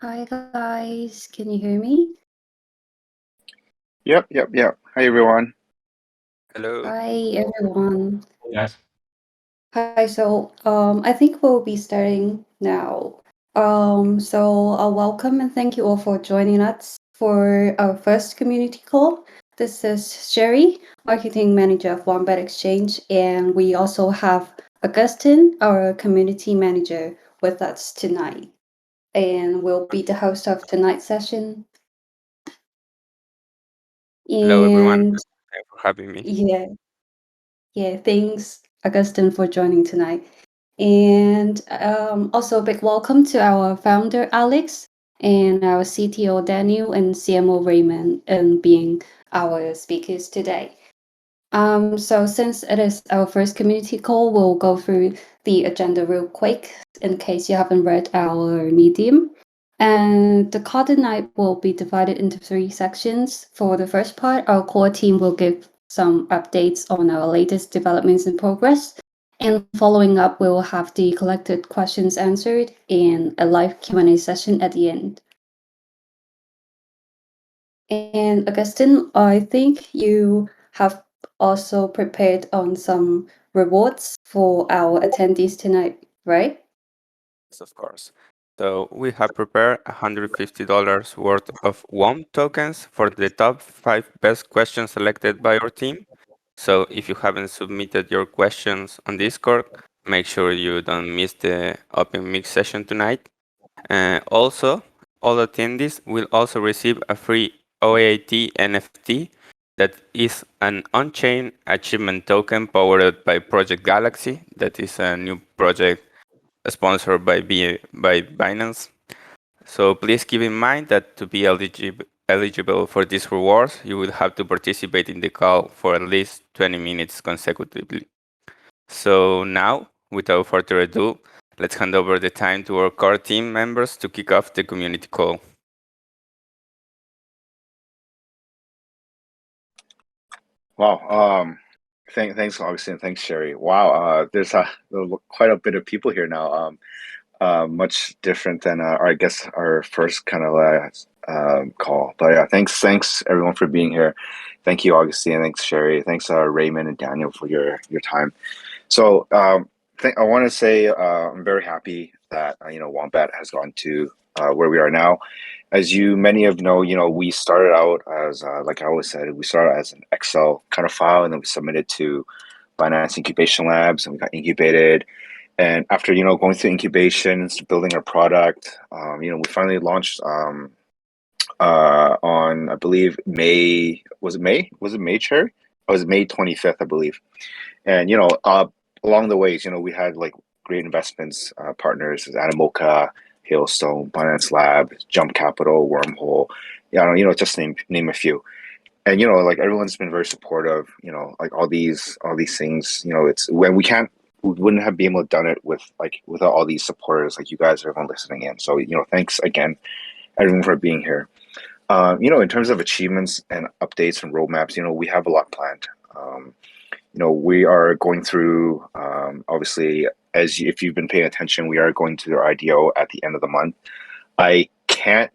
Hi guys, can you hear me? Yep. Hi, everyone. Hello. Hi everyone. Yes. Hi, I think we'll be starting now. Welcome and thank you all for joining us for our first community call. This is Sherry, Marketing Manager of Wombat Exchange, and we also have Augustine, our Community Manager, with us tonight. And we'll be the host of tonight's session. Hello, everyone. And Thanks for having me. yeah, thanks, Augustine, for joining tonight. And also a big welcome to our founder, Alex, and our CTO, Daniel, and CMO, Raymond, and being our speakers today. So since it is our first community call, we'll go through the agenda real quick in case you haven't read our Medium. And the call tonight will be divided into 3 sections. For the first part, our core team will give some updates on our latest developments in progress. And following up, we will have the collected questions answered and a live Q&A session at the end. And Augustine, I think you have also prepared on some rewards for our attendees tonight, right? Yes, of course. So we have prepared $150 worth of Wombat tokens for the top 5 best questions selected by our team. So if you haven't submitted your questions on Discord, make sure you don't miss the open mix session tonight. Also, all attendees will also receive a free OAT NFT that is an on-chain achievement token powered by Project Galaxy. That is a new project sponsored by Binance. So please keep in mind that to be eligible for these rewards, you will have to participate in the call for at least 20 minutes consecutively. So now, without further ado, let's hand over the time to our core team members to kick off the community call. Wow. Thanks, Augustine. Thanks, Sherry. Wow. There's quite a bit of people here now. Much different than I guess our first kind of call. But yeah, thanks everyone for being here. Thank you, Augustine. Thanks, Sherry. Thanks, Raymond and Daniel for your time. So I want to say I'm very happy that Wombat has gone to where we are now. As many of know, we started out as like I always said, we started as an Excel kind of file, and then we submitted to Binance Incubation Labs, and we got incubated. And after going through incubation, building our product, we finally launched on, I believe, May. Was it May? Was it May, Cherry? Oh, it was May 25th, I believe. And along the ways, we had like great investments partners, Animoca, Hailstone, Binance Lab, Jump Capital, Wormhole. Just name a few. And like everyone's been very supportive. Like all these things. It's when we wouldn't have been able to done it without all these supporters like you guys, everyone listening in. So thanks again, everyone, for being here. In terms of achievements and updates and roadmaps, we have a lot planned. We are going through, obviously, if you've been paying attention, we are going to our IDO at the end of the month. I can't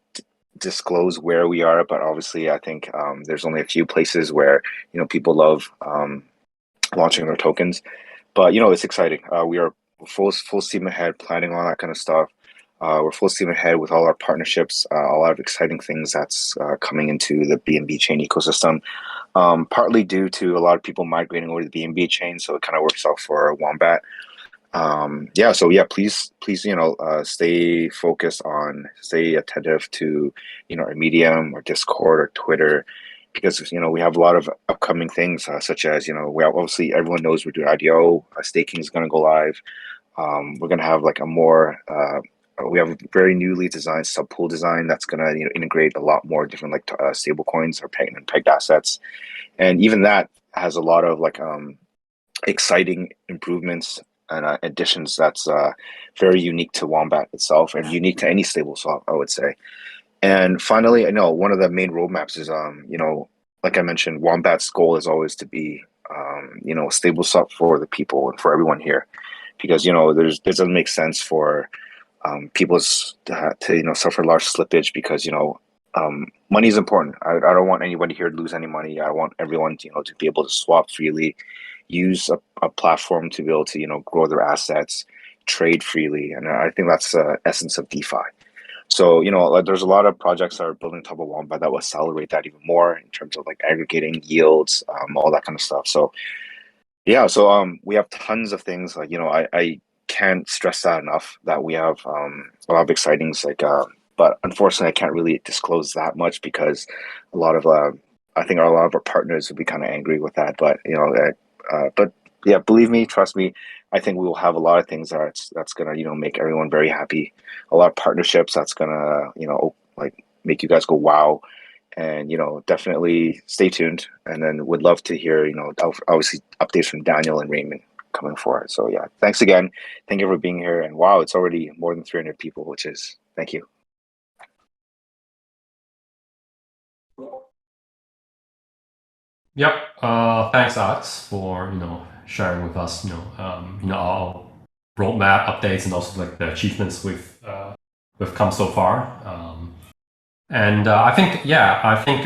disclose where we are, but obviously I think there's only a few places where, people love launching their tokens. But, it's exciting. We are full steam ahead, planning all that kind of stuff. We're full steam ahead with all our partnerships, a lot of exciting things that's coming into the BNB chain ecosystem. Partly due to a lot of people migrating over to the BNB chain, so it kind of works out for Wombat. Please, stay focused stay attentive to, our Medium or Discord or Twitter, because we have a lot of upcoming things, such as we obviously, everyone knows we're doing IDO. Staking is going to go live. We're going to have like a more we have a very newly designed subpool design that's going to integrate a lot more different stable coins or pegged assets, and even that has a lot of exciting improvements and additions that's very unique to Wombat itself and unique to any stable swap, I would say. And finally, I know one of the main roadmaps is like I mentioned, Wombat's goal is always to be a stable swap for the people and for everyone here, because there doesn't make sense for people's to suffer large slippage because money is important. I don't want anybody here to lose any money. I want everyone to be able to swap freely, use a platform to be able to grow their assets, trade freely, and I think that's the essence of DeFi. So like, there's a lot of projects that are building on top of Wombat that will accelerate that even more in terms of like aggregating yields, all that kind of stuff. So yeah, so we have tons of things like I can't stress that enough that we have a lot of excitings like but unfortunately I can't really disclose that much because a lot of I think a lot of our partners would be kind of angry with that, but but yeah, believe me, trust me, I think we will have a lot of things that's gonna make everyone very happy, a lot of partnerships that's gonna like make you guys go wow, and definitely stay tuned, and then would love to hear obviously updates from Daniel and Raymond coming forward. So yeah, thanks again, thank you for being here, and wow, it's already more than 300 people, which is thank you. Yep. Thanks, Alex, for sharing with us our roadmap updates and also like the achievements we've come so far. And I think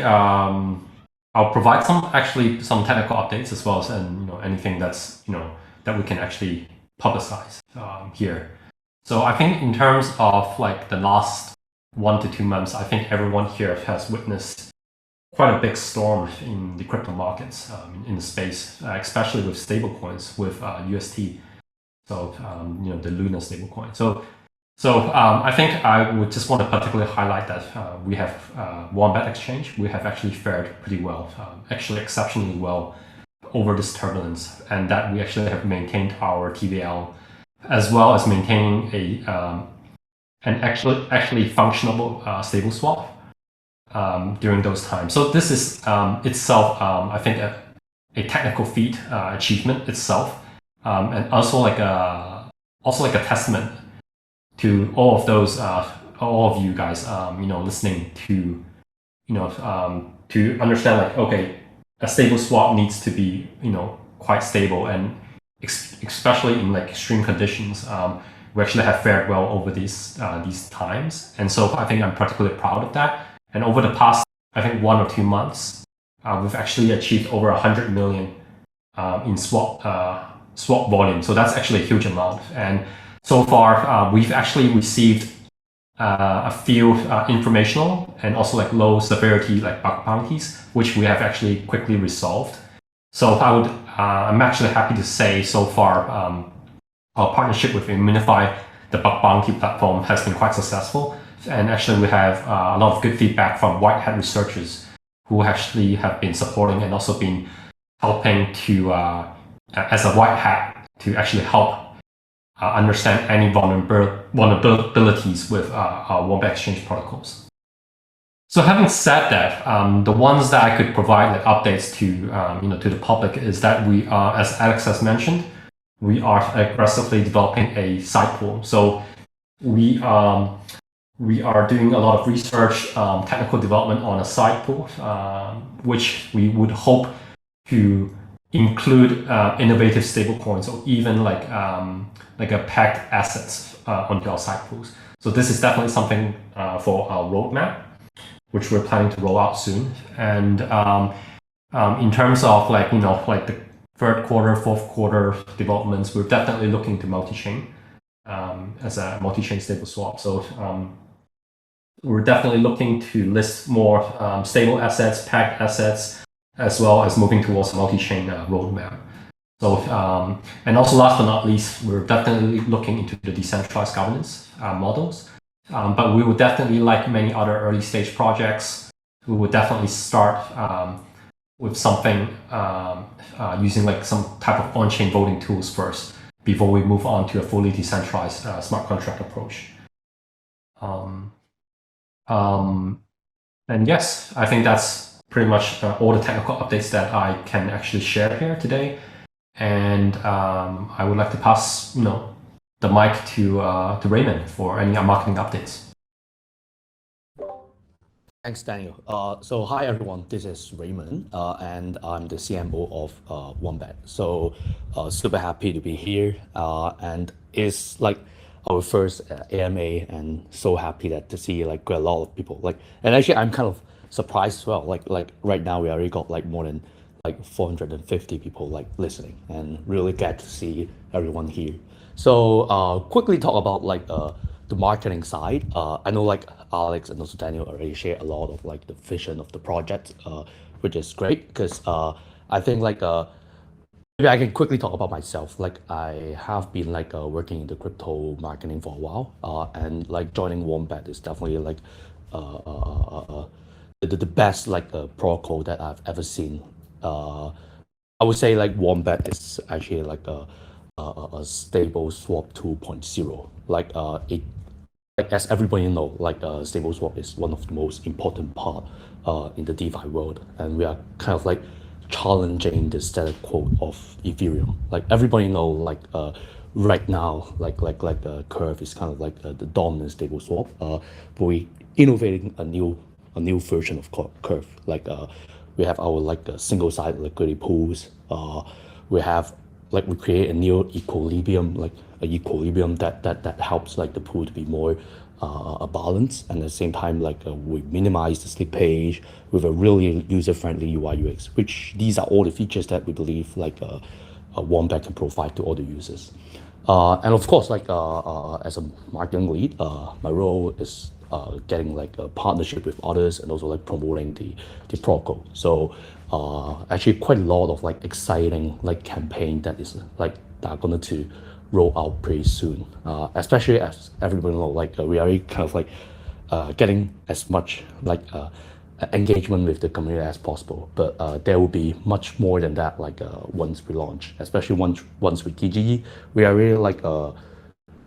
I'll provide some technical updates as well as anything that's that we can actually publicize here. So I think in terms of like the last 1 to 2 months, I think everyone here has witnessed quite a big storm in the crypto markets in the space, especially with stablecoins, with UST. So the Luna stablecoin. So I think I would just want to particularly highlight that we have Wombat Exchange. We have actually fared pretty well, actually exceptionally well over this turbulence, and that we actually have maintained our TVL as well as maintaining an actually functional stable swap during those times. So this is itself, I think, a technical feat, achievement itself, and also like a testament to all of those, all of you guys, listening to, to understand like, okay, a stable swap needs to be, quite stable, and especially in like extreme conditions, we actually have fared well over these times, and so I think I'm particularly proud of that. And over the past, I think 1 or 2 months, we've actually achieved over 100 million in swap volume. So that's actually a huge amount. And so far, we've actually received a few informational and also like low severity like bug bounties, which we have actually quickly resolved. So I'm actually happy to say so far, our partnership with Immunify, the bug bounty platform, has been quite successful. And actually, we have a lot of good feedback from white hat researchers who actually have been supporting and also been helping to, as a white hat, to actually help understand any vulnerabilities with our Wombat Exchange protocols. So having said that, the ones that I could provide like updates to, to the public is that we are, as Alex has mentioned, we are aggressively developing a side pool. So we are doing a lot of research, technical development on a side pool, which we would hope to include innovative stablecoins or even like a pegged assets onto our side pools. So this is definitely something for our roadmap, which we're planning to roll out soon. And in terms of like the third quarter, fourth quarter developments, we're definitely looking to multi-chain as a multi-chain stable swap. So we're definitely looking to list more stable assets, pegged assets, as well as moving towards a multi-chain roadmap. So, and also last but not least, we're definitely looking into the decentralized governance models. But we would definitely, like many other early stage projects, we would definitely start with something using like some type of on-chain voting tools first before we move on to a fully decentralized smart contract approach. And yes, I think that's pretty much all the technical updates that I can actually share here today. And I would like to pass, the mic to Raymond for any marketing updates. Thanks, Daniel. So hi everyone, this is Raymond, and I'm the CMO of Wombat. So super happy to be here, and it's like our first AMA, and so happy that to see like quite a lot of people like. And actually, I'm kind of surprised as well. Like right now, we already got like more than like 450 people like listening, and really glad to see everyone here. So quickly talk about like the marketing side. I know like Alex and also Daniel already shared a lot of like the vision of the project, which is great because I think like maybe I can quickly talk about myself. Like I have been like working in the crypto marketing for a while, and like joining Wombat is definitely like the best like protocol that I've ever seen. I would say like Wombat is actually like a stable swap 2.0. Like it like as everybody know, like stable swap is one of the most important part in the DeFi world, and we are kind of like challenging the status quo of Ethereum. Like everybody know, like right now, like the curve is kind of like the dominant stable swap. But we innovating a new version of curve. Like we have our like single side liquidity pools. We have like we create a new equilibrium, like a equilibrium that helps like the pool to be more balanced, and at the same time like we minimize the slippage with a really user-friendly UI UX, which these are all the features that we believe like a Wombat can provide to all the users. And of course, like as a marketing lead, my role is getting like a partnership with others and also like promoting the protocol. So actually quite a lot of like exciting like campaign that is like that are going to roll out pretty soon. Especially as everybody know, like we are kind of like getting as much like engagement with the community as possible. But there will be much more than that like once we launch, especially once with TGE, we are really like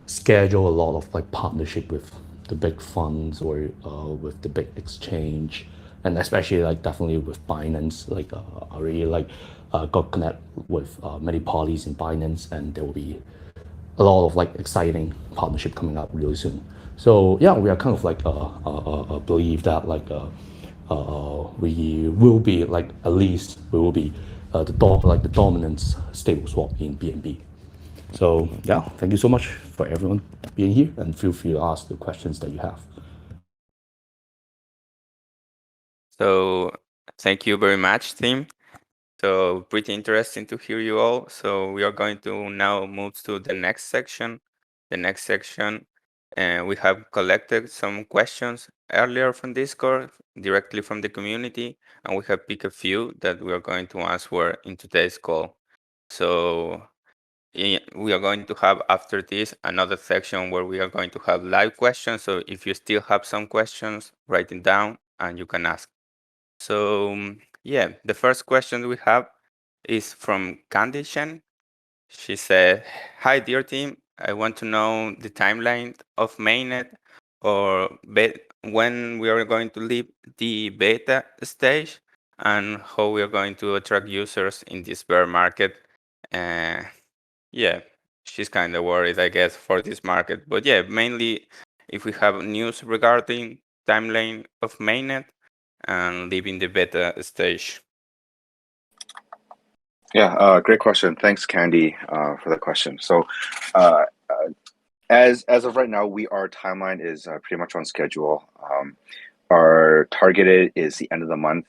schedule a lot of like partnership with the big funds or with the big exchange, and especially like definitely with Binance. Like I really like got connect with many parties in Binance, and there will be a lot of like exciting partnership coming up really soon. So yeah, we are kind of like believe that like we will be like at least we will be the dominant stable swap in BNB. So yeah, thank you so much for everyone being here, and feel free to ask the questions that you have. So thank you very much, team. So pretty interesting to hear you all. So we are going to now move to the next section. The next section, and we have collected some questions earlier from Discord, directly from the community, and we have picked a few that we are going to answer in today's call. So we are going to have after this another section where we are going to have live questions. So if you still have some questions, write them down and you can ask. So yeah, the first question we have is from Candy Shen. She said, "Hi, dear team. I want to know the timeline of mainnet or when we are going to leave the beta stage and how we are going to attract users in this bear market." Yeah, she's kind of worried, I guess, for this market. But yeah, mainly if we have news regarding timeline of mainnet and leaving the beta stage. Yeah, great question. Thanks, Candy, for the question. So, as of right now, our timeline is pretty much on schedule. Our targeted is the end of the month.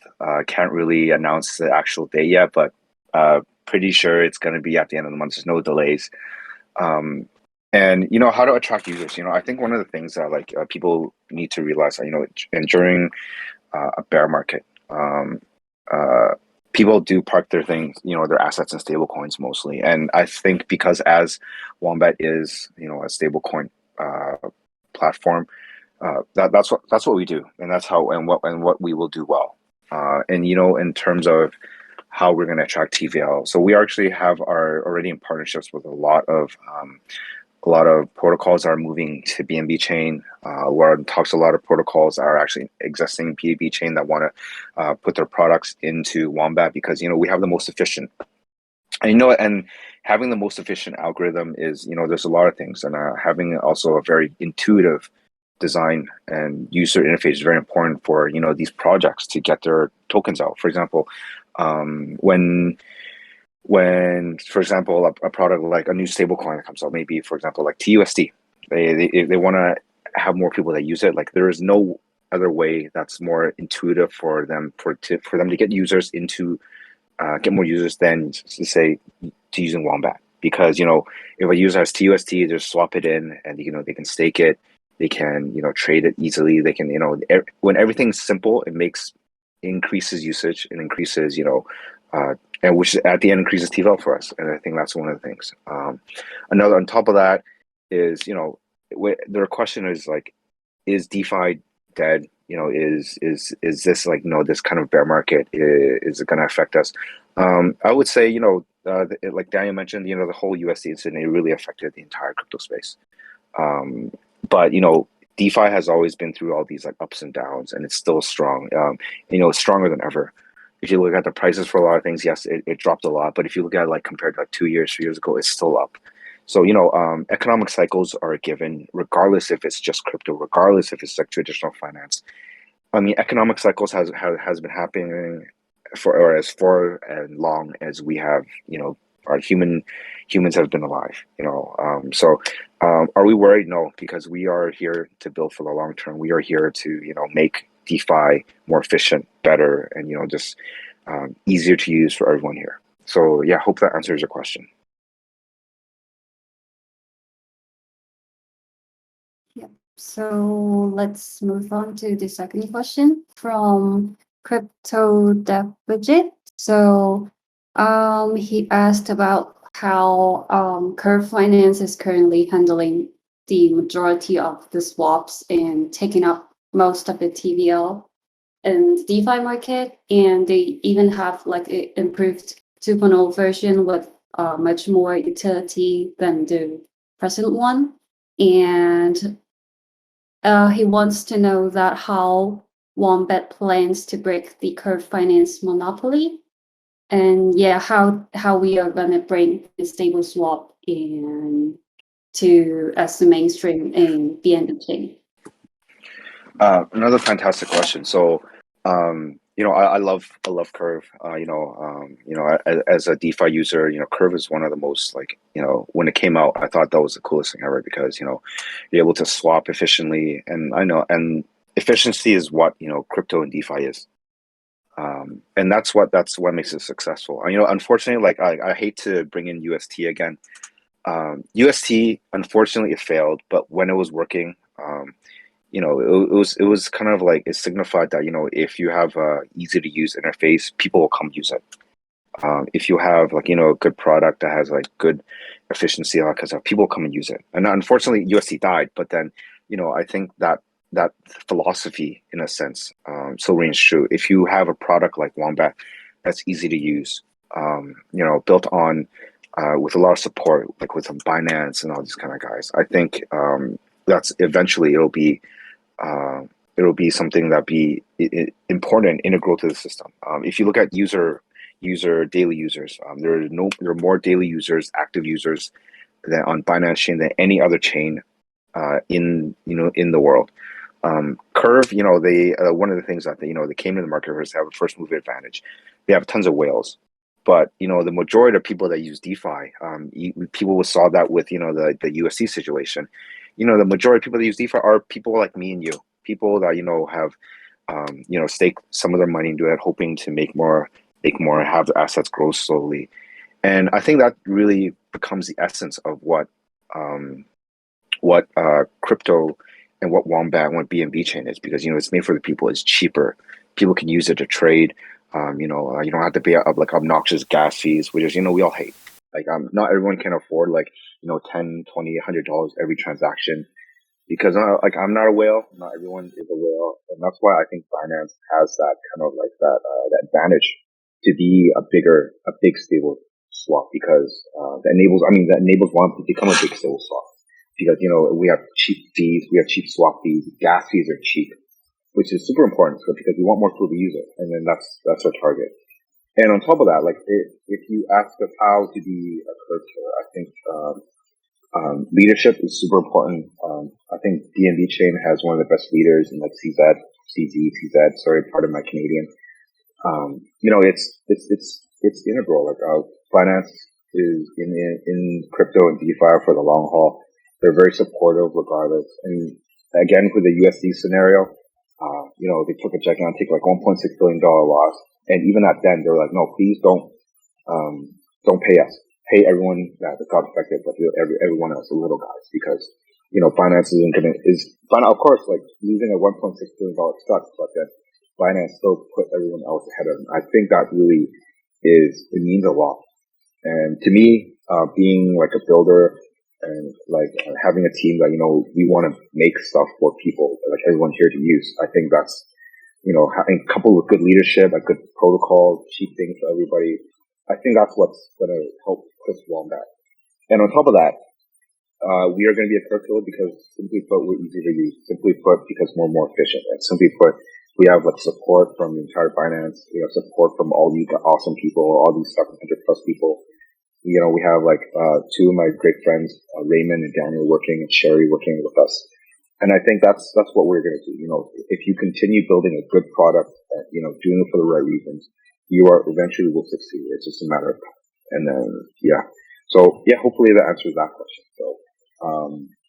Can't really announce the actual date yet, but pretty sure it's going to be at the end of the month. There's no delays. And how to attract users. I think one of the things that like people need to realize, and during a bear market, people do park their things, their assets in stable coins mostly. And I think because as Wombat is, a stable coin platform, that's what we do, and that's how and what we will do well. And in terms of how we're going to attract TVL, so we actually are already in partnerships with a lot of protocols that are moving to BNB chain. Talks a lot of protocols that are actually existing BNB chain that want to put their products into Wombat because we have the most efficient. And having the most efficient algorithm is there's a lot of things, and having also a very intuitive design and user interface is very important for these projects to get their tokens out. For example, when for example a product like a new stablecoin that comes out, maybe for example like TUSD, They want to have more people that use it. Like there is no other way that's more intuitive for them for them to get users into get more users than to say to using Wombat, because if a user has TUSD, just swap it in and they can stake it, they can trade it easily, they can when everything's simple, it increases usage and increases and which at the end increases TVL for us, and I think that's one of the things. Another on top of that is the question is like, is DeFi dead? Is this like this kind of bear market is it going to affect us? I would say like Daniel mentioned, the whole USD incident, it really affected the entire crypto space. But DeFi has always been through all these like ups and downs, and it's still strong. It's stronger than ever. If you look at the prices for a lot of things, yes, it dropped a lot. But if you look at like compared to like 2 years, 3 years ago, it's still up. So economic cycles are a given, regardless if it's just crypto, regardless if it's like traditional finance. I mean, economic cycles has been happening for as far and long as we have our humans have been alive. Are we worried? No, because we are here to build for the long term. We are here to make DeFi more efficient, better, and just easier to use for everyone here. So yeah, hope that answers your question. Yeah. So let's move on to the second question from Crypto Dev Budget. So he asked about how Curve Finance is currently handling the majority of the swaps and taking up most of the TVL in the DeFi market, and they even have like an improved 2.0 version with much more utility than the present one. And he wants to know that how Wombat plans to break the Curve Finance monopoly, and how we are gonna bring the stable swap in to as the mainstream and the end of chain. Another fantastic question. So, I love Curve. As a DeFi user, Curve is one of the most like, when it came out, I thought that was the coolest thing ever because, you're able to swap efficiently, and efficiency is what, crypto and DeFi is. And that's what makes it successful. Unfortunately, like I hate to bring in UST again. UST, unfortunately, it failed, but when it was working, it was kind of like it signified that if you have a easy to use interface, people will come use it. If you have like a good product that has like good efficiency, all that kind of stuff, people will come and use it. And unfortunately, UST died. But then I think that philosophy, in a sense, still remains true. If you have a product like Wombat that's easy to use, built on with a lot of support, like with some Binance and all these kind of guys, I think that's eventually it'll be something that be important and integral to the system. If you look at daily users, there are more daily users, active users than on Binance chain than any other chain in the world. Curve, they one of the things that they came to the market is have a first mover advantage. They have tons of whales, but the majority of people that use DeFi, people saw that with the USC situation. The majority of people that use DeFi are people like me and you, people that have stake some of their money into it, hoping to make more, have their assets grow slowly. And I think that really becomes the essence of what crypto and what Wombat and what BNB chain is, because it's made for the people. It's cheaper. People can use it to trade. You don't have to pay up like obnoxious gas fees, which is we all hate. Like not everyone can afford like $10, $20, $100 every transaction, because I'm not a whale. Not everyone is a whale, and that's why I think Binance has that kind of like that advantage to be a big stable swap, because that enables one to become a big stable swap, because we have cheap fees, we have cheap swap fees, gas fees are cheap, which is super important, so because we want more people to use it, and then that's our target. And on top of that, like if you ask us how to be a Curve killer, I think leadership is super important. I think BNB chain has one of the best leaders in like CZ. Sorry, part of my Canadian. It's integral. Like finance is in crypto and DeFi for the long haul, They're very supportive regardless. And again, with the USD scenario, they took a gigantic like $1.6 billion loss. And even at then, they were like, no, please don't pay us. Pay everyone that got affected, but everyone else, the little guys, because, finance of course, like losing a $1.6 billion sucks, but then finance still put everyone else ahead of them. I think that really it means a lot. And to me, being like a builder and like having a team that, we want to make stuff for people, like everyone here to use. I think that's, having coupled with good leadership, a good protocol, cheap things for everybody. I think that's what's going to help push Wombat. And on top of that, we are going to be a curriculum because simply put, we're easy to use. Simply put, because we're more efficient. And simply put, we have like support from the entire finance, support from all you awesome people, all these 700 plus people. We have like, two of my great friends, Raymond and Daniel and Sherry working with us. And I think that's what we're going to do. If you continue building a good product, doing it for the right reasons, you are eventually will succeed. It's just a matter of time. And then, yeah. So yeah, hopefully that answers that question. So,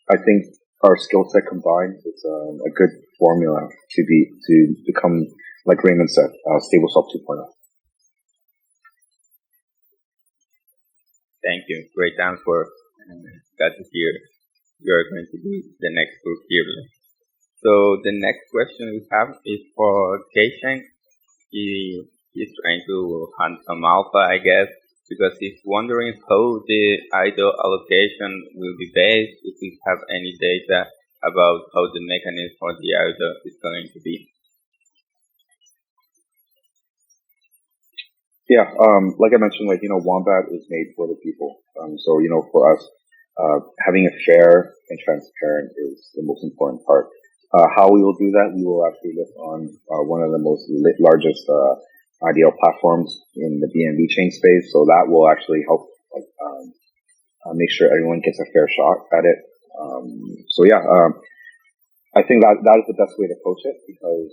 I think our skill set combined is a good formula to become, like Raymond said, StableSwap 2.0. Thank you. Great answer. Glad to hear you're going to be the next group here. So the next question we have is for Keishan. He's trying to hunt some alpha, I guess, because he's wondering how the idle allocation will be based, if we have any data about how the mechanism for the idle is going to be. Yeah, like I mentioned, Wombat is made for the people. So, for us, having a fair and transparent is the most important part. How we will do that, we will actually list on one of the most largest IDL platforms in the BNB chain space. So that will actually help make sure everyone gets a fair shot at it. I think that is the best way to approach it because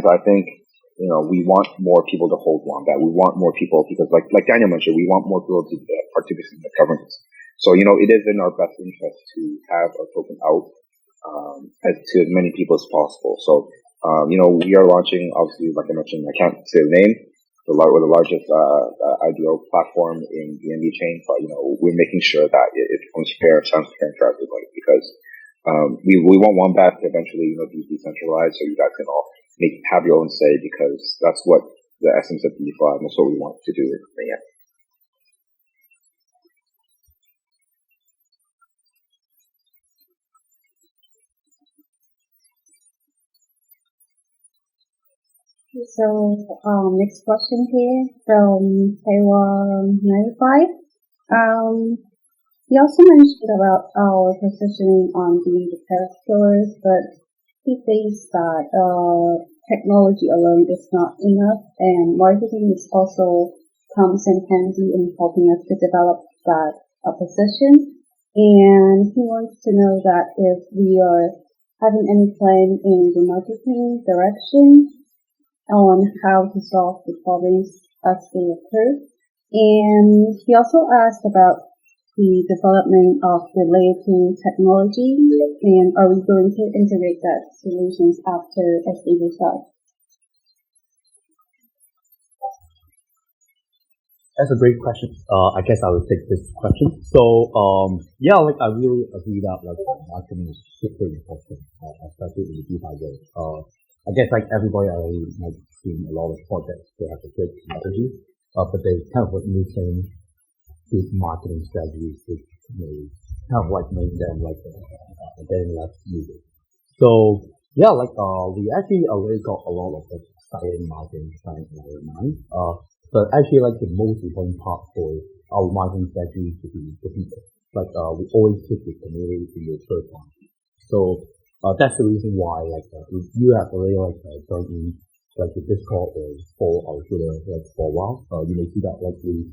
I think, we want more people to hold Wombat. We want more people because like Daniel mentioned, we want more people to participate in the governance. So, it is in our best interest to have our token out to as many people as possible. So, we are launching, obviously, like I mentioned, I can't say the name, we're the largest IDO platform in the BNB chain, but, we're making sure that it becomes fair, transparent for everybody because we want Wombat to eventually, be decentralized so you guys can all have your own say because that's what the essence of DeFi and that's what we want to do in the end. So, next question here from Taiwan 95. He also mentioned about our positioning on being the tech killers, but he thinks that technology alone is not enough, and marketing is also comes in handy in helping us to develop that position. And he wants to know that if we are having any plan in the marketing direction on how to solve the problems as they occur. And he also asked about the development of the layer 2 technology, and are we going to integrate that solutions after StableSwap? That's a great question. I guess I will take this question. So, I really agree that marketing is super important, especially in the DeFi world. I guess everybody already seen a lot of projects that have a great technology, but they kind of missing good marketing strategies, which may kind of make them getting less users. So we actually already got a lot of exciting marketing plans in our mind. But actually, the most important part for our marketing strategy to be the people. We always put the community in the first line. So that's the reason why if you have already joined in the Discord or follow our Twitter for a while, you may see that we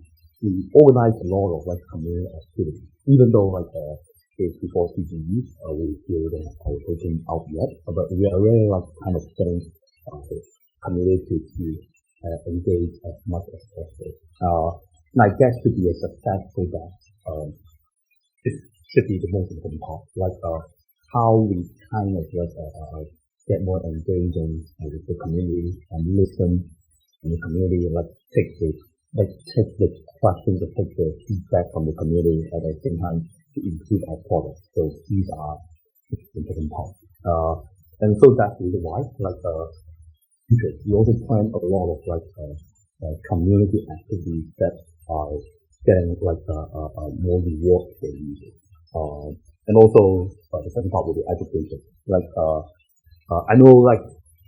organize a lot of community activity. Even though it's before CGE, we still don't have our token out yet, but we are really kind of getting the community to engage as much as possible. And I guess to be a successful DApp, it should be the most important part, like how we kind of get more engaging with the community and listen in the community, take the questions or take the feedback from the community at the same time to improve our product. So these are the important parts. And so that's the reason why, we also plan a lot of community activities that are getting more reward for users. And also the second part will be education. I know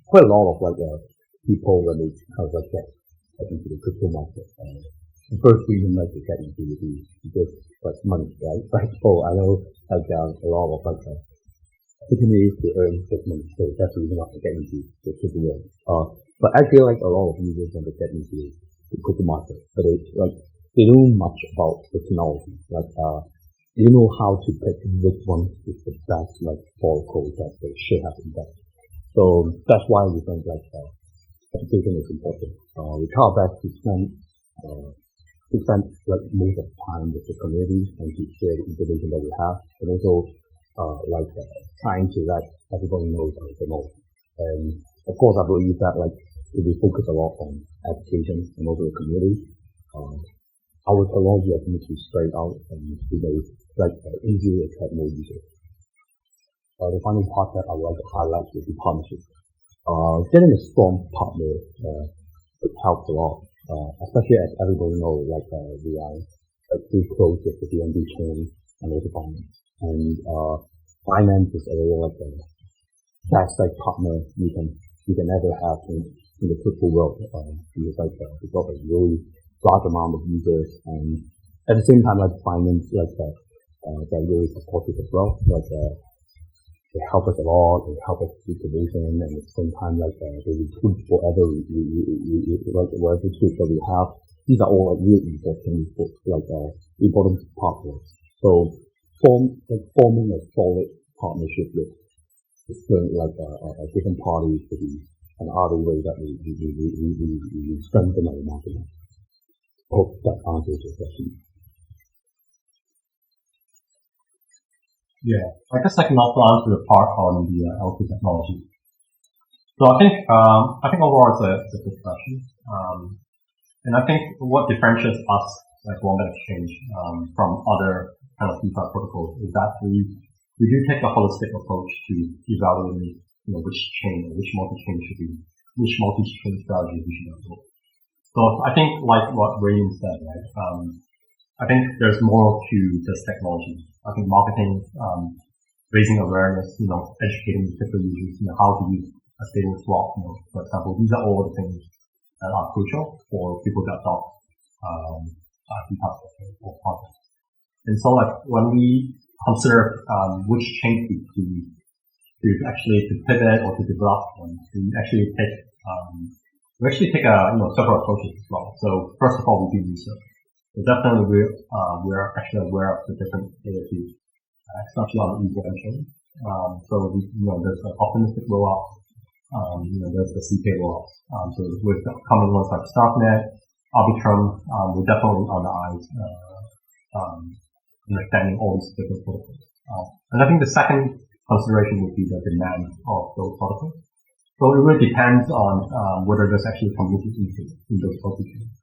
quite a lot of people when they kind of get into the crypto market. The first reason they get into it is because money, right? So I know a lot of opportunities to earn money. So that's the reason why I get into the crypto world. But I feel like a lot of users when they get into the crypto market, but they don't know much about the technology. You know how to pick which one is the best protocol that they should have invested. So that's why we think education is important. We try our best to spend most of the time with the community and to share the information that we have, and also trying to let everybody know about the technology. And of course, I believe that if we focus a lot on education and also the community, our technology has to be straight out and to make easier to attract more users. The final part that I would like to highlight is the partnership. Getting a strong partner it helps a lot, especially as everybody knows we are too close with the BNB chain and also finance. And finance is a really the best partner you can ever have in the crypto world, because we got a really large amount of users, and at the same time finance they're really supportive as well. They help us a lot, they help us with innovation, and at the same time they recruit whatever whatever tools that we have. These are all really important important partners. So forming a solid partnership with different parties to be another way that we strengthen our marketing. Hope that answers your question. Yeah, I guess I can also answer the part on the L2 technology. So I think overall it's a good question. And I think what differentiates us, Wombat Exchange, from other kind of DeFi protocols is that we do take a holistic approach to evaluating, which chain or which multi-chain which multi-chain strategy we should adopt. So I think what Raymond said, right? I think there's more to this technology. I think marketing, raising awareness, educating crypto users, how to use a stable swap, for example. These are all the things that are crucial for people to adopt DeFi or projects. And so when we consider which chain to actually pivot or to develop, we actually take several approaches as well. So first of all, we do research. So definitely we're actually aware of the different ASUs, especially on the EVM chain. So there's an optimistic rollout, there's the CK rollout. So with the coming ones like Starknet, Arbitrum, we're definitely on the eyes, understanding all these different protocols. And I think the second consideration would be the demand of those protocols. So it really depends on whether there's actually community interest in those protocols.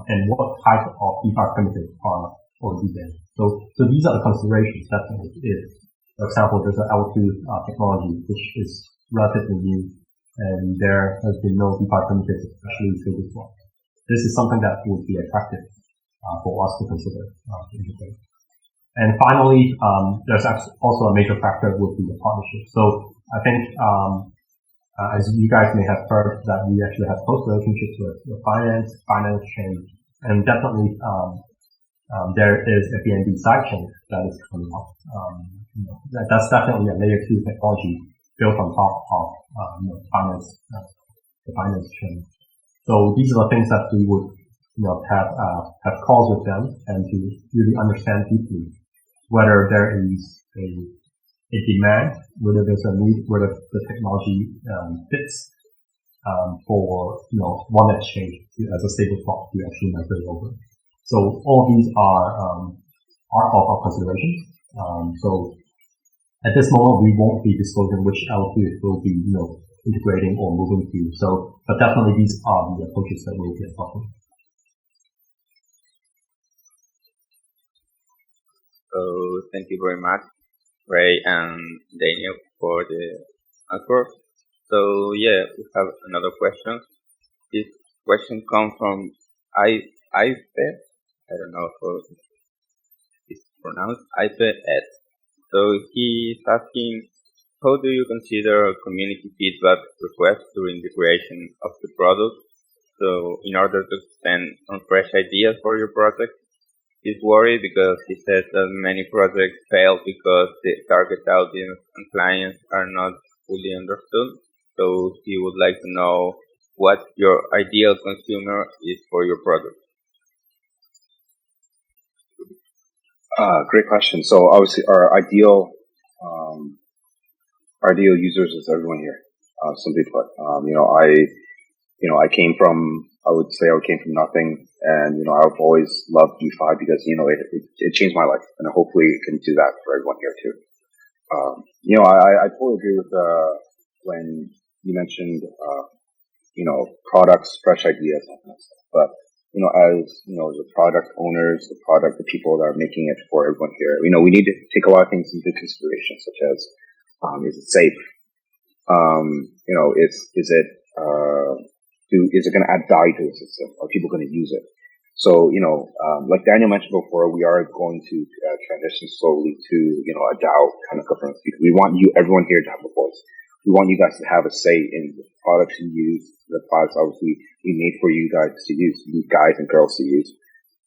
And what type of DeFi primitives are already there. So these are the considerations definitely. If, for example, there's an L2 technology which is relatively new, and there has been no DeFi primitives, especially through this one. This is something that would be attractive for us to consider to integrate. And finally, there's also a major factor would be the partnership. So I think as you guys may have heard, that we actually have close relationships with finance chain, and definitely there is a BNB sidechain that is coming up. That's definitely a layer 2 technology built on top of the finance chain. So these are the things that we would have calls with them and to really understand deeply whether there is a demand, whether there's a need, whether the technology fits for one exchange as a stable swap to actually migrate over. So all these are of our consideration. So at this moment, we won't be disclosing which LPs will be, integrating or moving to. So, but definitely these are the approaches that we'll be adopting. So thank you very much, Ray and Daniel, for the answer. So yeah, we have another question. This question comes from Ipe. I don't know how it's pronounced. Ipe. So he's asking, how do you consider community feedback requests during the creation of the product? So in order to expand on fresh ideas for your project, he's worried because he says that many projects fail because the target audience and clients are not fully understood. So he would like to know what your ideal consumer is for your product. Great question. So obviously our ideal users is everyone here. Simply put, I came from nothing, and I've always loved DeFi because it changed my life, and hopefully it can do that for everyone here too. I totally agree with when you mentioned products, fresh ideas, all that stuff. But as the product owners, the people that are making it for everyone here, we need to take a lot of things into consideration, such as is it safe? Is it going to add value to the system? Are people going to use it? So, like Daniel mentioned before, we are going to transition slowly to, a DAO kind of governance. We want everyone here to have a voice. We want you guys to have a say in the products you use, the products obviously we made for you guys to use, you guys and girls to use.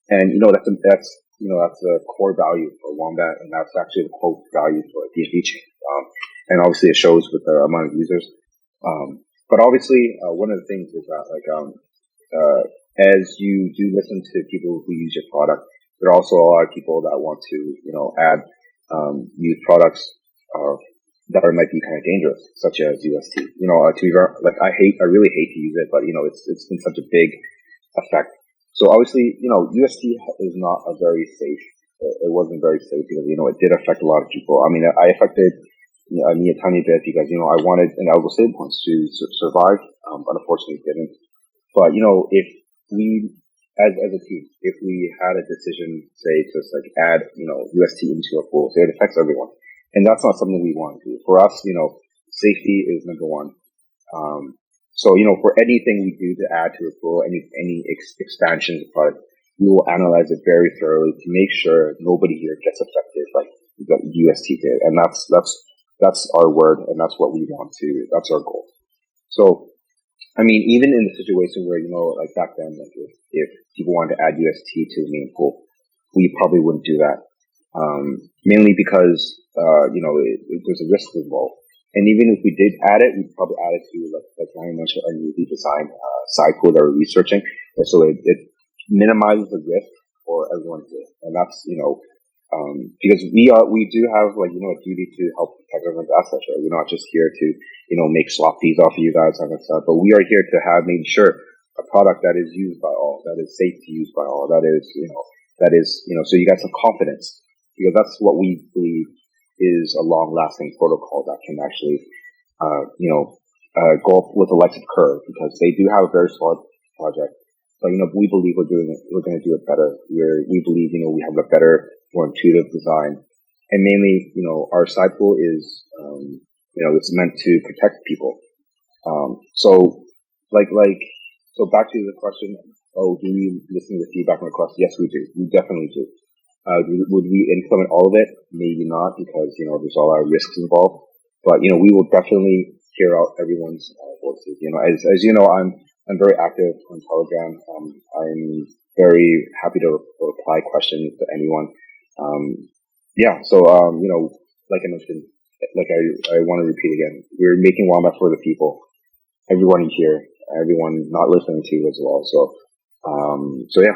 And, that's a core value for Wombat, and that's actually the core value for DFD chain. And obviously it shows with the amount of users. But obviously, one of the things is that, as you do listen to people who use your product, there are also a lot of people that want to, add, use products, that might be kind of dangerous, such as UST. To be very, I really hate to use it, but, it's been such a big effect. So obviously, UST is not a very safe, it wasn't very safe because, it did affect a lot of people. I mean, I affected me a tiny bit because, I wanted an eligible stablecoins to survive, but unfortunately it didn't. But, if we, as a team, if we had a decision, say, to add, UST into a pool, so it affects everyone. And that's not something we want to do. For us, safety is number one. So, for anything we do to add to a pool, any expansions of product, we will analyze it very thoroughly to make sure nobody here gets affected like the UST did. And that's our word, and that's what we want to, that's our goal. So, I mean, even in the situation where, like back then, if people wanted to add UST to the main pool, we probably wouldn't do that. Mainly because, there's a risk involved. And even if we did add it, we'd probably add it to, like Ryan mentioned, our newly designed, side pool that we're researching. And so it minimizes the risk for everyone here. And that's, because we do have, a duty to help protect everyone's assets, right? We're not just here to, make swap fees off of you guys and stuff, but we are here to make sure a product that is used by all, that is safe to use by all, that is, so you guys have confidence, because that's what we believe is a long-lasting protocol that can actually, go up with the likes of Curve, because they do have a very solid project. But, we believe we're going to do it better. We believe, we have a better, more intuitive design. And mainly, our side pool is, it's meant to protect people. So back to the question, do we listen to feedback and requests? Yes, we do. We definitely do. Would we implement all of it? Maybe not, because, there's a lot of risks involved. But, we will definitely hear out everyone's voices. As you know, I'm very active on Telegram. I'm very happy to reply questions to anyone. So, like I mentioned, I want to repeat again, we're making Wombat for the people. Everyone here, everyone not listening to as well. So,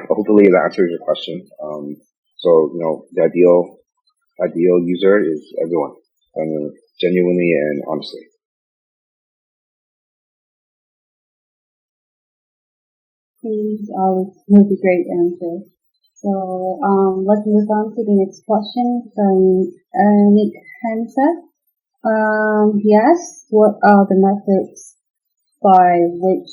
hopefully that answers your question. The ideal user is everyone, genuinely and honestly. Thanks, Alex. That was a great answer. So let's move on to the next question from Nick Hansa. He asks, what are the methods by which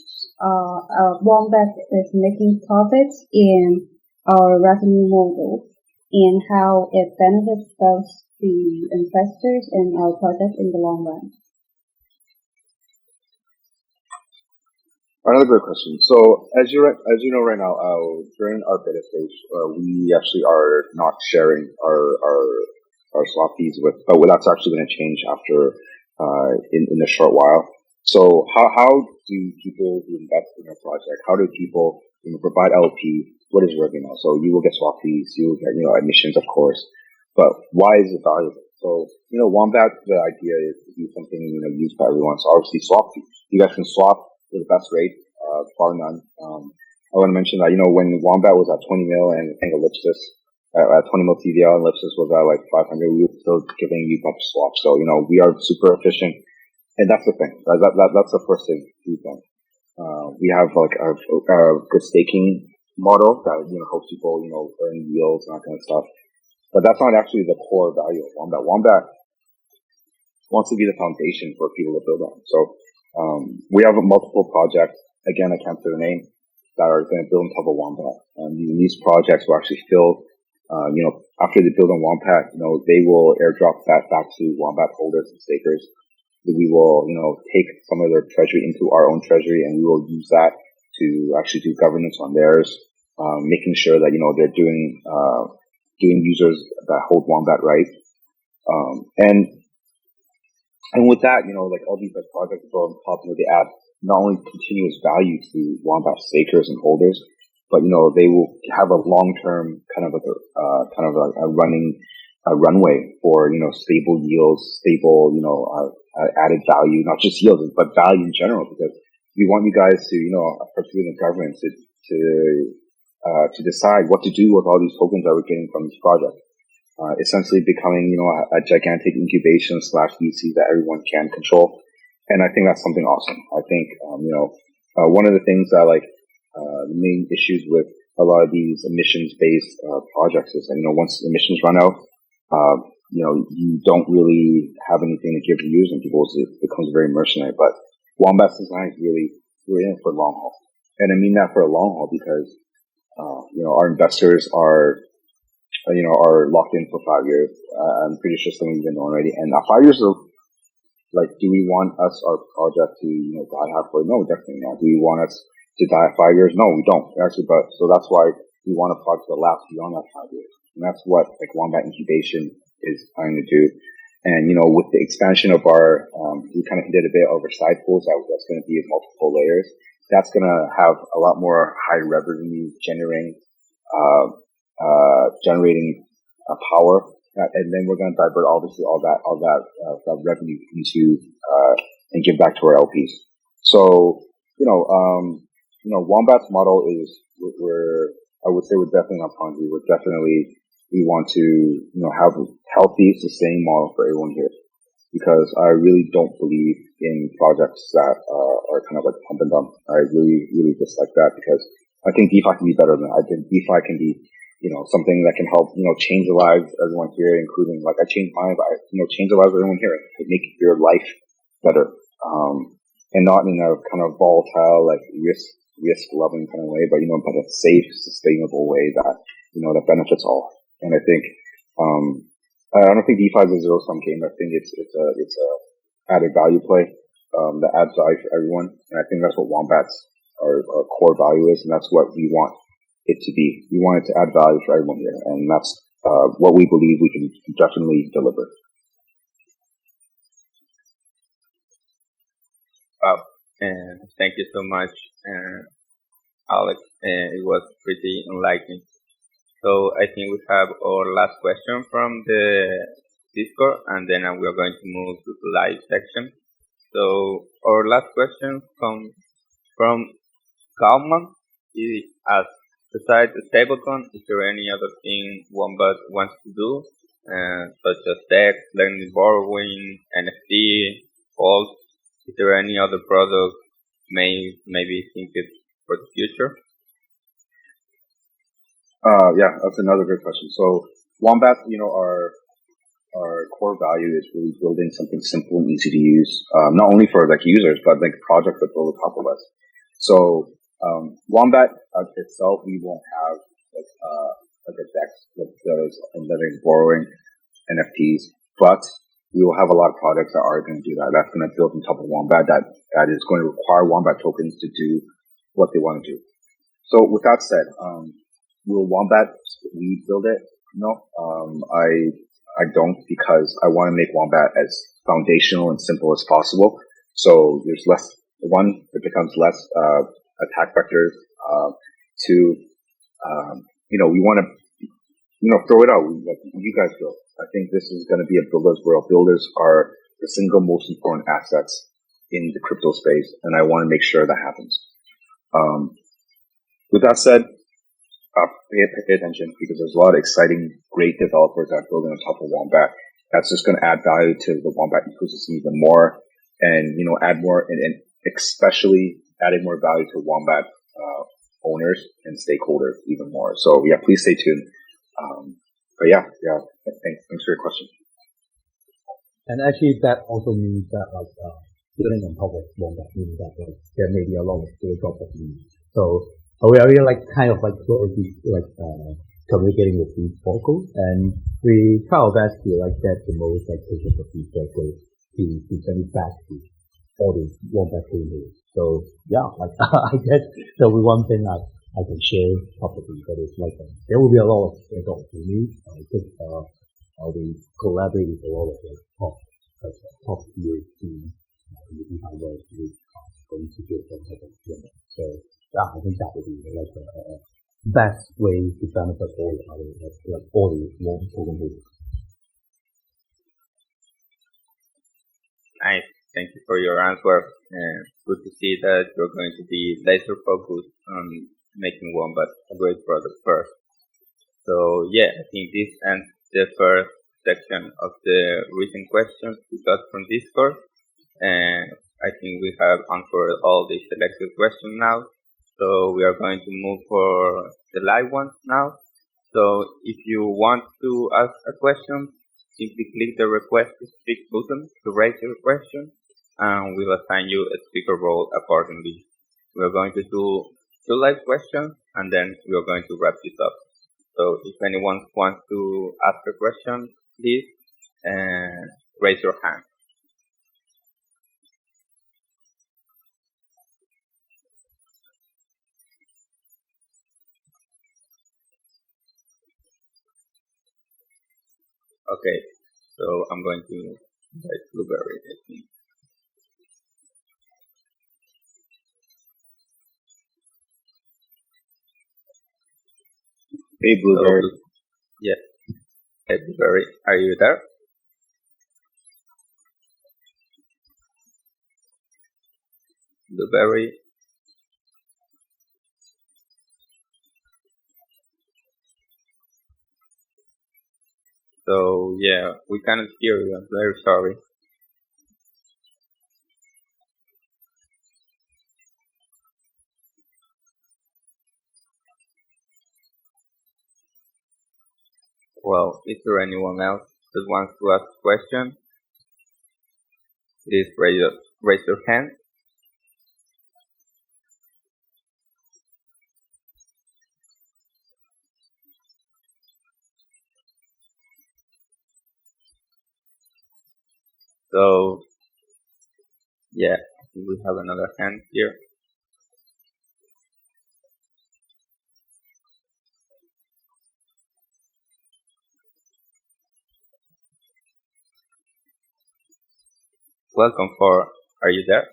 Wombat is making profits in our revenue model, and how it benefits both the investors and our project in the long run? Another great question. So as you know right now, during our beta stage, we actually are not sharing our swap fees with, well, that's actually going to change after in a short while. So how do people who invest in a project, how do people provide LP? What is revenue? So you will get swap fees, you will get admissions, of course, but why is it valuable? So Wombat, the idea is to do something used by everyone. So obviously swap fees. You guys can swap for the best rate, bar none. I want to mention that when Wombat was at 20 mil and I think Ellipsis at 20 mil TVL and Ellipsis was at like 500, we were still giving you a bunch of swaps. So we are super efficient. And that's the thing. That's the first thing we've done. We have like a good staking model that helps people earn yields and that kind of stuff. But that's not actually the core value of Wombat. Wombat wants to be the foundation for people to build on. So we have multiple projects. Again, I can't say the name, that are going to build on top of Wombat. These projects will actually fill. After they build on Wombat, they will airdrop that back to Wombat holders and stakers. We will, take some of their treasury into our own treasury, and we will use that to actually do governance on theirs, making sure that they're doing users that hold Wombat right, and with that, like all these projects go on top, they add not only continuous value to Wombat stakers and holders, but they will have a long-term kind of a runway for stable yields, stable added value, not just yields but value in general, because we want you guys to particularly the government to decide what to do with all these tokens that we're getting from this project. Essentially becoming a gigantic incubation / VC that everyone can control, and I think that's something awesome. I think one of the things that the main issues with a lot of these emissions-based projects is that once emissions run out, you don't really have anything to give to users, and people, it becomes very mercenary. But Wombat's design is really, we're in it for the long haul, and I mean that for a long haul because our investors are locked in for 5 years. I'm pretty sure some of you know already. And 5 years is do we want our project to die halfway? No, definitely not. Do we want us to die at 5 years? No, we don't actually. But so that's why we want a project to last beyond that 5 years, and that's what Wombat incubation is trying to do. And with the expansion of our, we kind of did a bit over side pools that's going to be multiple layers. That's going to have a lot more high revenue generating power, and then we're going to divert obviously all that revenue into and give back to our LPs. So Wombat's model is I would say we're definitely not Ponzi. We want to have a healthy, sustaining model for everyone here, because I really don't believe in projects that are kind of like pump and dump. I really dislike that, because I think DeFi can be better than that. I think DeFi can be something that can help, change the lives of everyone here, including, I changed mine, but change the lives of everyone here, and make your life better. And not in a kind of volatile, risk-loving kind of way, but, but a safe, sustainable way that, that benefits all. And I think, I don't think DeFi is a zero-sum game. I think it's a added value play, that adds value for everyone. And I think that's what Wombat's our core value is, and that's what we want it to be. We want it to add value for everyone here, and that's what we believe we can definitely deliver. Wow, and thank you so much, Alex. It was pretty enlightening. So I think we have our last question from the Discord, and then we are going to move to the live section. So our last question comes from Kalman. He asks, besides the stablecoin, is there any other thing Wombat wants to do, such as DEX, lending, borrowing, NFT, Vault? Is there any other product maybe think it's for the future? Yeah, that's another good question. So Wombat, our core value is really building something simple and easy to use, not only for like users, but like projects that build on top of us. So Wombat itself, we won't have like a DEX that does letting borrowing NFTs, but we will have a lot of projects that are going to do that. That's going to build on top of Wombat that is going to require Wombat tokens to do what they want to do. So with that said, will Wombat rebuild it? No, I don't, because I want to make Wombat as foundational and simple as possible. So there's less, one, it becomes less attack vectors. Two, we want to, throw it out. Like you guys build. I think this is going to be a builder's world. Builders are the single most important assets in the crypto space, and I want to make sure that happens. With that said, pay attention, because there's a lot of exciting, great developers that are building on top of Wombat. That's just going to add value to the Wombat ecosystem even more, and add more, and especially adding more value to Wombat owners and stakeholders even more. So yeah, please stay tuned. But yeah, thanks for your question. And actually, that also means that building on top of Wombat means that there may be a lot of drop of leads. So we are really kind of closely communicating with these vocals, and we try our best to get the most patient of these vocals to send it back to all the Wombat community. So yeah, I guess that will be one thing I can share publicly, but it's there will be a lot of opportunities. Because we collaborate with a lot of top tier teams in the behind world going to build some type of Wombat. So yeah, I think that would be a best way to benefit all the token holders. Nice. Thank you for your answer. Good to see that you're going to be laser focused on making Wombat a great product first. So yeah, I think this ends the first section of the written questions we got from Discord. And I think we have answered all the selected questions now. So we are going to move for the live ones now. So if you want to ask a question, simply click the request to speak button to raise your question, and we'll assign you a speaker role accordingly. We're going to do 2 live questions, and then we're going to wrap this up. So if anyone wants to ask a question, please raise your hand. Okay, so I'm going to invite Blueberry, I think. Hey, Blueberry. Yes. Hey, Blueberry, are you there? Blueberry. So yeah, we cannot hear you. I'm very sorry. Well, is there anyone else that wants to ask a question? Please raise your hand. So, yeah, I think we have another hand here. Welcome, are you there?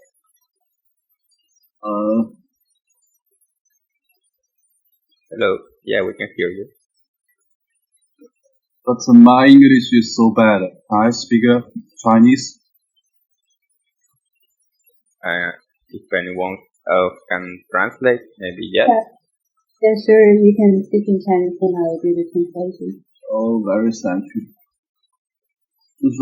Hello, yeah, we can hear you. But my English is so bad. I speak Chinese. If anyone else can translate, maybe yes. Yeah, sure, you can speak in Chinese and I will do the translation. Oh, very thank you. 就是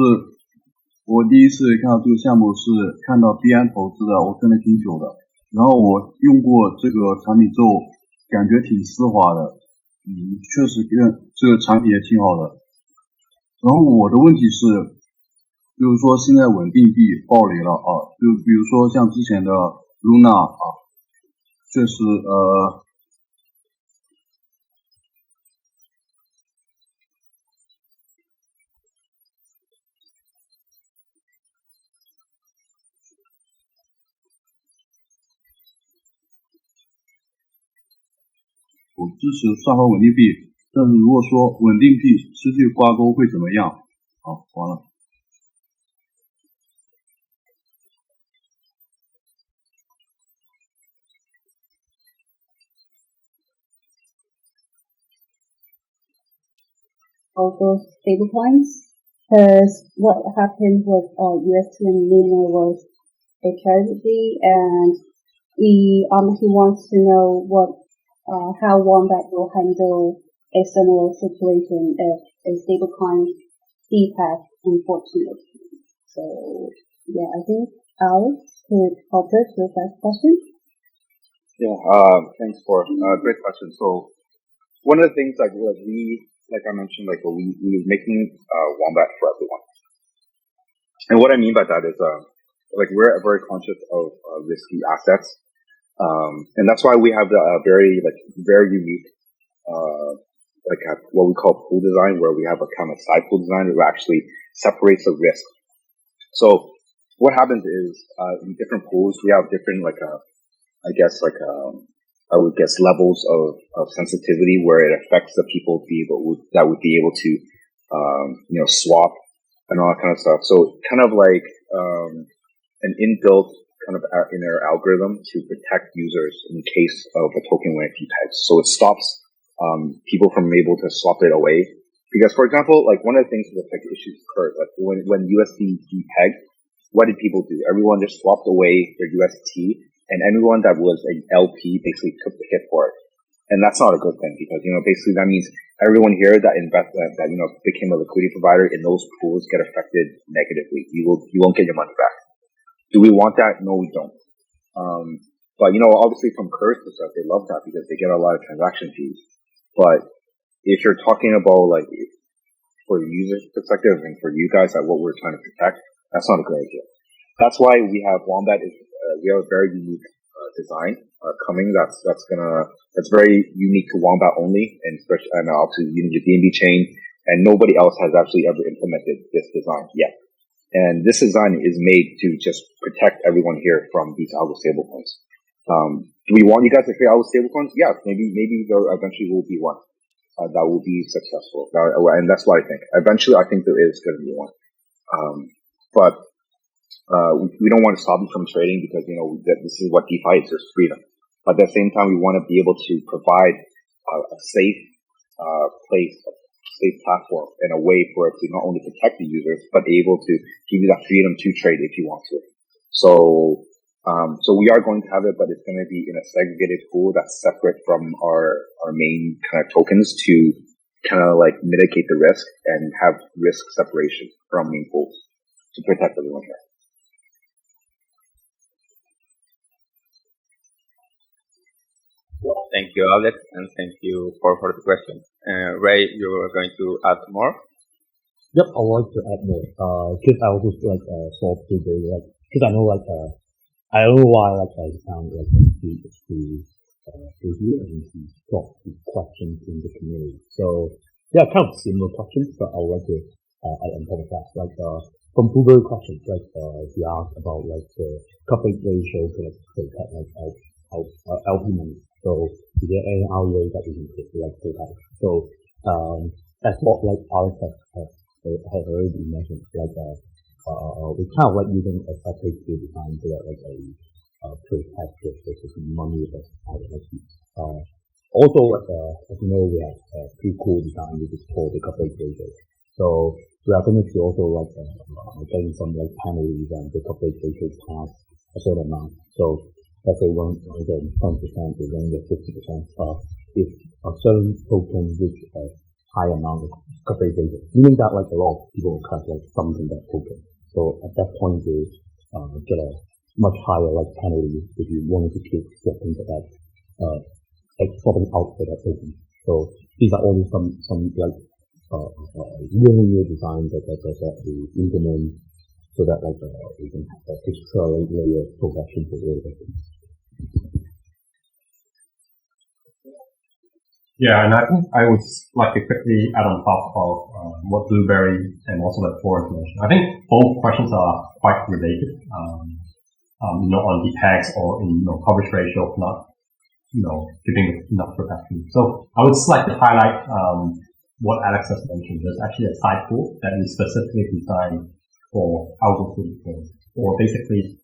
我第一次看到这个项目是看到币安投资的，我跟了挺久的。然后我用过这个产品之后，感觉挺丝滑的，确实这个产品也挺好的。然后我的问题是，就是说现在稳定币暴雷了啊，就比如说像之前的 Luna 啊，确实我支持算法稳定币，但是如果说稳定币失去挂钩会怎么样？好，完了。Of those stablecoins, because what happened with UST and Luna was a tragedy, and he wants to know how Wombat will handle a similar situation if a stablecoin defects, unfortunately. So yeah, I think Alex could help us with that question. Yeah, thanks for great question. So one of the things like I mentioned, like we're making Wombat for everyone, and what I mean by that is like we're very conscious of risky assets, and that's why we have the very unique what we call pool design, where we have a kind of side pool design that actually separates the risk. So what happens is in different pools we have different I would guess levels of sensitivity where it affects the people that would be able to swap and all that kind of stuff. So kind of like an inbuilt kind of inner algorithm to protect users in case of a token when it depegs. So it stops people from able to swap it away. Because for example, like one of the things that affect issues occurred, like when USD depegged, what did people do? Everyone just swapped away their UST, and anyone that was an LP basically took the hit for it. And that's not a good thing because, basically that means everyone here that became a liquidity provider in those pools get affected negatively. You won't get your money back. Do we want that? No, we don't. But obviously from Curve's perspective, they love that because they get a lot of transaction fees. But if you're talking about like for the user's perspective and for you guys what we're trying to protect, that's not a good idea. That's why we have Wombat. We have a very unique design coming. That's very unique to Wombat only, and especially and obviously using the DNB chain. And nobody else has actually ever implemented this design yet. And this design is made to just protect everyone here from these algo stablecoins. Do we want you guys to create algo stablecoins? Yeah, maybe there eventually will be one that will be successful. And that's what I think. Eventually, I think there is going to be one. But we don't want to stop you from trading because this is what DeFi is, just freedom. But at the same time, we want to be able to provide a safe place, a safe platform, and a way for it to not only protect the users but able to give you that freedom to trade if you want to. So we are going to have it, but it's going to be in a segregated pool that's separate from our main kind of tokens to kind of like mitigate the risk and have risk separation from main pools to protect everyone here. Thank you, Alex, and thank you for the question. Ray, you are going to add more? Yep, I would like to add more. Because I also solve the because I know I don't know why I found to hear and to talk to questions in the community. So yeah, kind of similar questions, but I would like to add on top of that. From Google questions, he asked about the coverage ratio to protect LP money. So is there any other way that we can protect? So as what Alex has already mentioned, we kind of using a separate tool design to protect the money of LP. Also, as you know, we have a pretty cool design which is called the coverage ratio. So we are going to also getting some penalties and the coverage ratio past a certain amount. So let's say 110% is only 50%. If a certain token reach a high amount of coverage ratio, meaning that a lot of people will cut something that token. So at that point you get a much higher penalty if you wanted to keep swapping that swapping out for that token. So these are only some like really new design that we implement so that like we can have an extra layer of progression for all of them. Yeah, and I think I would like to quickly add on top of what Blueberry and also what Forrest mentioned. I think both questions are quite related, on the tags or in coverage ratio of not giving enough protection. So I would just like to highlight what Alex has mentioned. There's actually a side tool that is specifically designed for algo stablecoins, or basically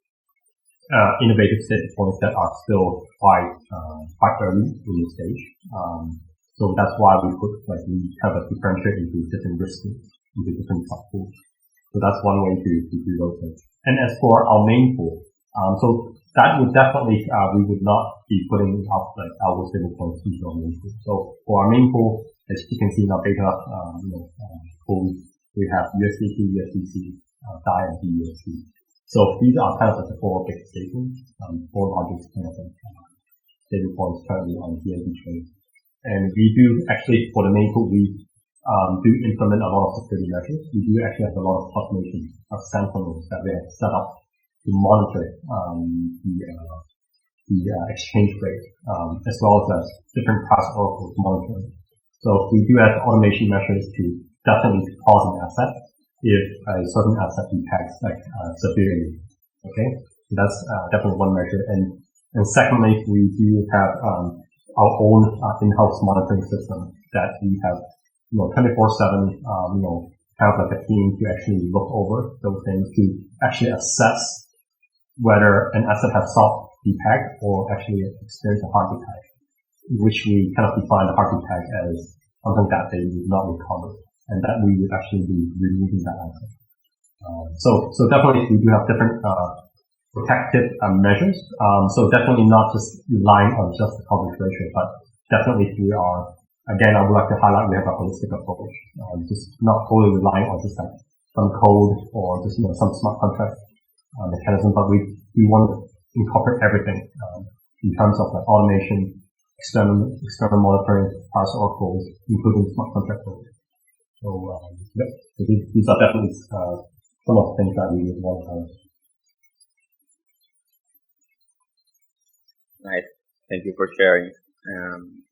innovative stablecoins that are still quite early in the stage. So that's why we kind of differentiate into different risk pools, into different sub pools. So that's one way to do those things. And as for our main pool, so that would definitely we would not be putting up like algo stablecoins into our main pool. So for our main pool, as you can see in our beta pool, we have USDT, USDC, DAI, and BUSD. So these are kind of like the four big statements, four largest kind of stablecoins currently on BNB trade. And we do actually, for the main pool, we do implement a lot of security measures. We do actually have a lot of automation of sentinels that we have set up to monitor the exchange rate, as well as different price oracles monitoring. So we do have automation measures to definitely pause an asset if a certain asset impacts severely. Okay, so that's definitely one measure. And secondly, we do have our own in-house monitoring system that we have 24/7 kind of like a team to actually look over those things to actually assess whether an asset has soft defect or actually experienced a hard defect, which we kind of define the hard defect as something that they would not recover, and that we would actually be removing that asset. So definitely we do have different protective measures. So definitely not just relying on just the coverage ratio, but definitely we are, again, I would like to highlight we have a holistic approach, just not totally relying on just like some code or just some smart contract mechanism, but we want to incorporate everything in terms of like automation, external monitoring, parse oracles, including smart contract code. So, so these are definitely some of the things that we would want to highlight. Nice. Thank you for sharing.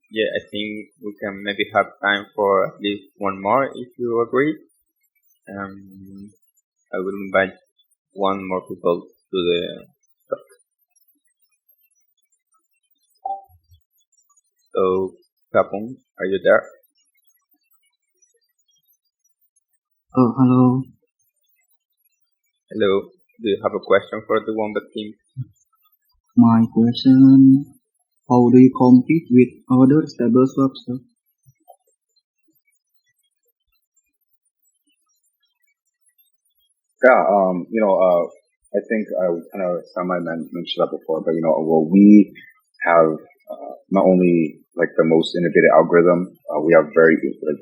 Yeah, I think we can maybe have time for at least one more if you agree. I will invite one more people to the talk. So, Kapung, are you there? Oh, hello. Hello. Do you have a question for the Wombat team? My question, how do you compete with other stable swaps? Yeah, I think I kind of mentioned that before, but we have not only like the most innovative algorithm, we have very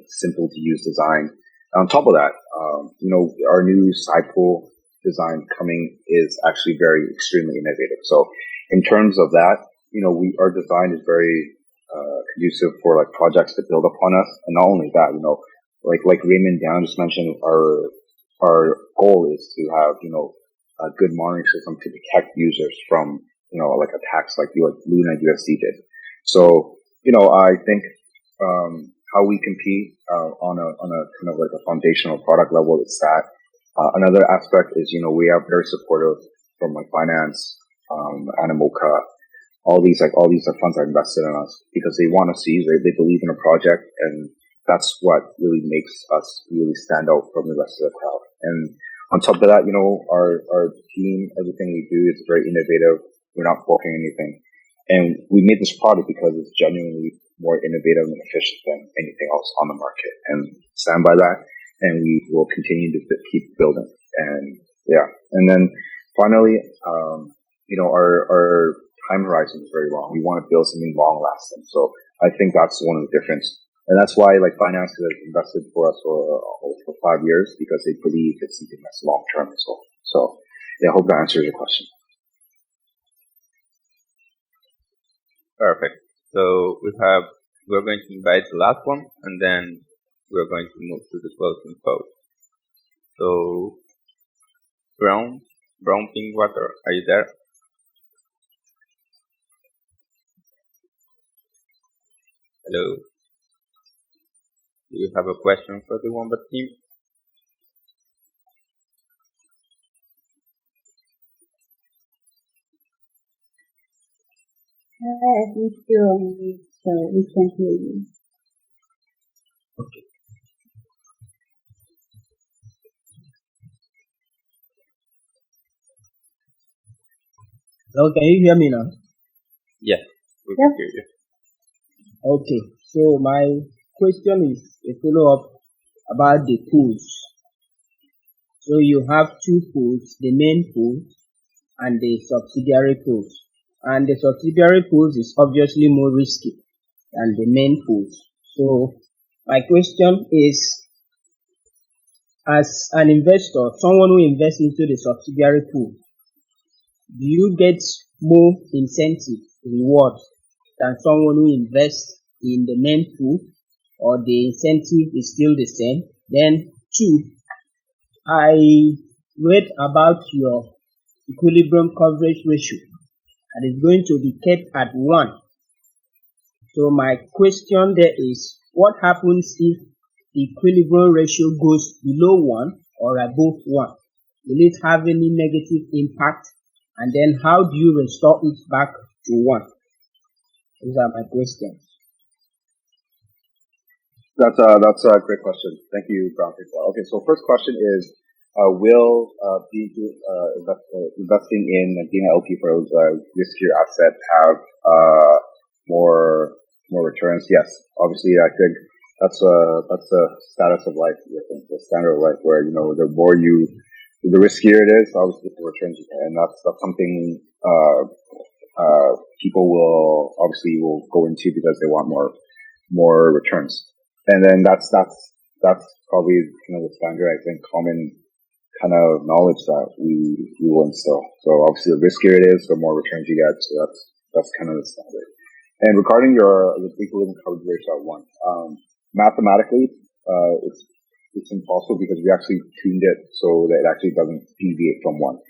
simple to use design. On top of that, our new side pool design coming is actually extremely innovative. So in terms of that, our design is very conducive for like projects to build upon us. And not only that, like Raymond Down just mentioned, our goal is to have, a good monitoring system to protect users from, like attacks like Luna USD did. So, I think, how we compete, on a kind of like a foundational product level is that, another aspect is, we are very supportive from like finance, Animoca, all these funds are invested in us because they want to see, they believe in a project, and that's what really makes us really stand out from the rest of the crowd. And on top of that, our team, everything we do is very innovative. We're not forking anything. And we made this product because it's genuinely more innovative and efficient than anything else on the market, and stand by that. And we will continue to keep building. And yeah. And then finally, our time horizon is very long. We want to build something long lasting. So I think that's one of the difference. And that's why like finance has invested for us for 5 years, because they believe it's something that's long term as well. So yeah, I hope that answers your question. Perfect. So we have We're going to invite the last one, and then we're going to move to the closing code. So, Brown Pinkwater, are you there? Hello. Do you have a question for the Wombat team? I think you're on mute, so we can hear you. Okay. Hello, can you hear me now? Yes, we can hear you. Okay, so my question is a follow-up about the pools. So you have two pools, the main pool and the subsidiary pools. And the subsidiary pools is obviously more risky than the main pools. So my question is, as an investor, someone who invests into the subsidiary pool, do you get more incentive, reward, than someone who invests in the main pool, or the incentive is still the same? Then two, I read about your equilibrium coverage ratio and it's going to be kept at 1. So my question there is, what happens if the equilibrium ratio goes below 1 or above 1? Will it have any negative impact? And then how do you restore it back to 1? Those are my questions. That's a great question. Thank you, Brown. Okay, so first question is, will investing in being an LP for a riskier asset have more returns? Yes, obviously, I think that's the status of life. I think the standard of life, where the riskier it is, obviously the returns you get, and that's something people will go into because they want more returns. And then that's probably kind of the standard, I think, common kind of knowledge that we will instill. So obviously the riskier it is, the more returns you get. So that's kind of the standard. And regarding the equilibrium coverage ratio at 1, mathematically, it's impossible because we actually tuned it so that it actually doesn't deviate from 1.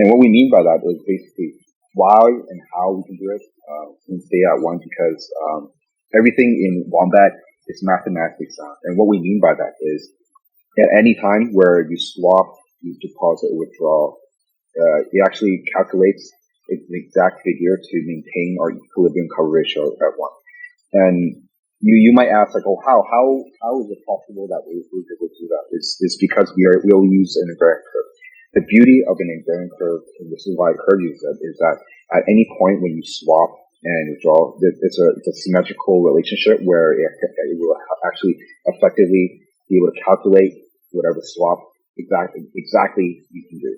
And what we mean by that is basically why and how we can do it, can stay at 1, because everything in Wombat is mathematically sound. And what we mean by that is at any time where you swap, you deposit, or withdraw, it actually calculates an exact figure to maintain our equilibrium coverage ratio at 1. And you might ask, like, oh, how is it possible that we're able to do that? It's because we'll use an invariant curve. The beauty of an invariant curve, and this is why I encourage you, is that at any point when you swap and withdraw, it's a symmetrical relationship where it will actually effectively be able to calculate whatever swap exactly you can do.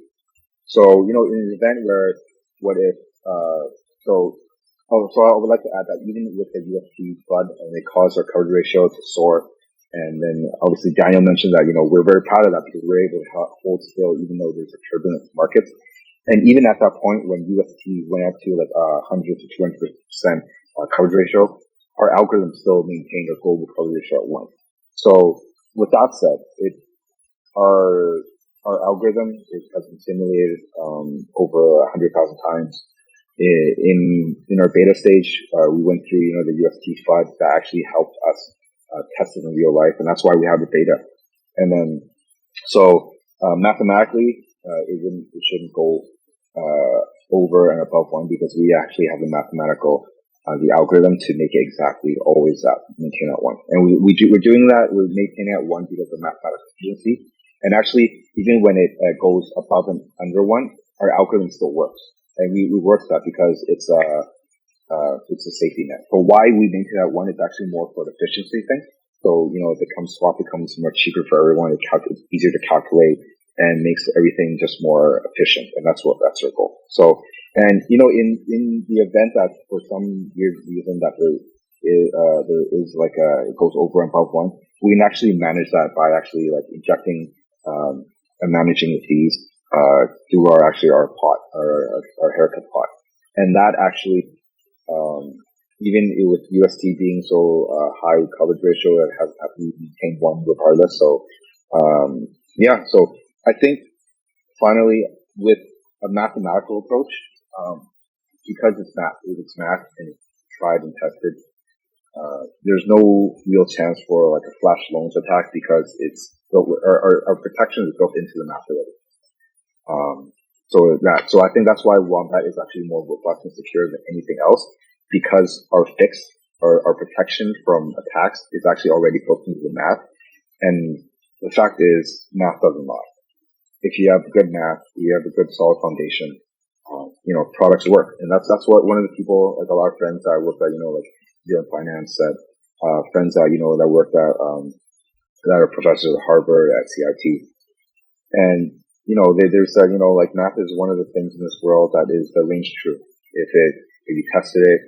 So, in an event where, what if, so I would like to add that even with the USD flood, and it caused our coverage ratio to soar. And then obviously Daniel mentioned that, we're very proud of that because we're able to hold still even though there's a turbulent market. And even at that point when UST went up to like 100 to 200% coverage ratio, our algorithm still maintained a global coverage ratio at 1. So with that said, our algorithm has been simulated over 100,000 times. In our beta stage, we went through the UST FUD that actually helped us test it in real life, and that's why we have the beta. And then so mathematically, it shouldn't go over and above 1 because we actually have the mathematical the algorithm to make it exactly always maintain at 1. And we're doing that. We're maintaining at 1 because of mathematical efficiency. And actually, even when it goes above and under 1, our algorithm still works. And we work that because it's a safety net. But why we maintain at 1 is actually more for the efficiency thing. So, swap becomes more cheaper for everyone. It's easier to calculate and makes everything just more efficient. And that's our goal. So, and, in the event that for some weird reason that there is like it goes over and above 1, we can actually manage that by actually like injecting, and managing the fees, through our pot, our haircut pot. And that actually, even with UST being so high coverage ratio, it has to maintain one regardless. So yeah, so I think finally with a mathematical approach, because it's math and it's tried and tested, there's no real chance for like a flash loans attack because it's built our protection is built into the math already. So I think that's why Wombat is actually more robust and secure than anything else, because our fix, our protection from attacks is actually already built into the math. And the fact is, math doesn't lie. If you have good math, you have a good solid foundation, products work. And that's what one of the people, like a lot of friends that I work at, like deal in finance, that friends that, that work at, that are professors at Harvard, at CIT. And there's that, like math is one of the things in this world that rings true. If you tested it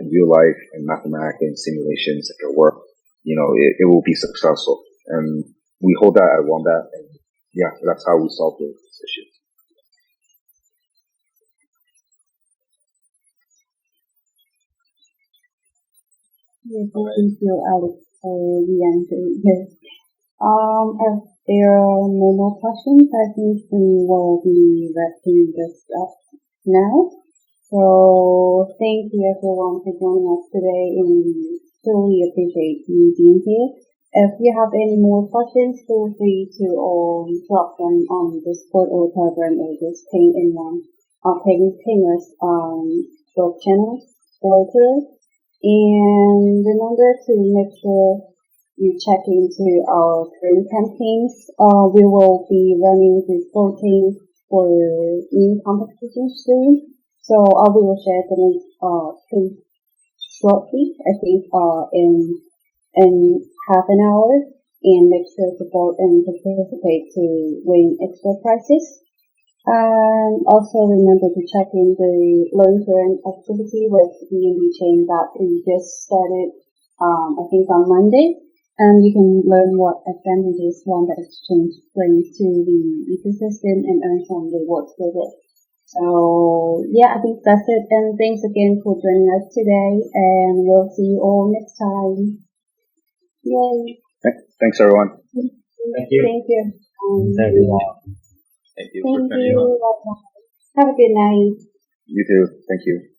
in real life and mathematically in simulations, if it work, it will be successful. And we hold that at Wombat, and yeah, that's how we solve those issues. Thank you, Alex, for the answer. Yes. If there are no more questions, I think we will be wrapping this up now. So thank you everyone for joining us today, and we truly appreciate you being here. If you have any more questions, feel free to drop them on Discord or Telegram, or just ping us on both channels or Twitter. And remember to make sure you check into our current campaigns. We will be running the voting for new competitions soon. So I will share the link shortly, I think in half an hour, and make sure to vote and participate to win extra prizes. And also remember to check in the learn-to-earn activity with BNB chain that we just started, I think on Monday. And you can learn what advantages Wombat Exchange brings to the ecosystem and earn some rewards with it. So yeah, I think that's it. And thanks again for joining us today, and we'll see you all next time. Yay! Thanks everyone. Thank you. Thank you. Thanks, everyone. Thank you. Thank you. Have a good night. You too. Thank you.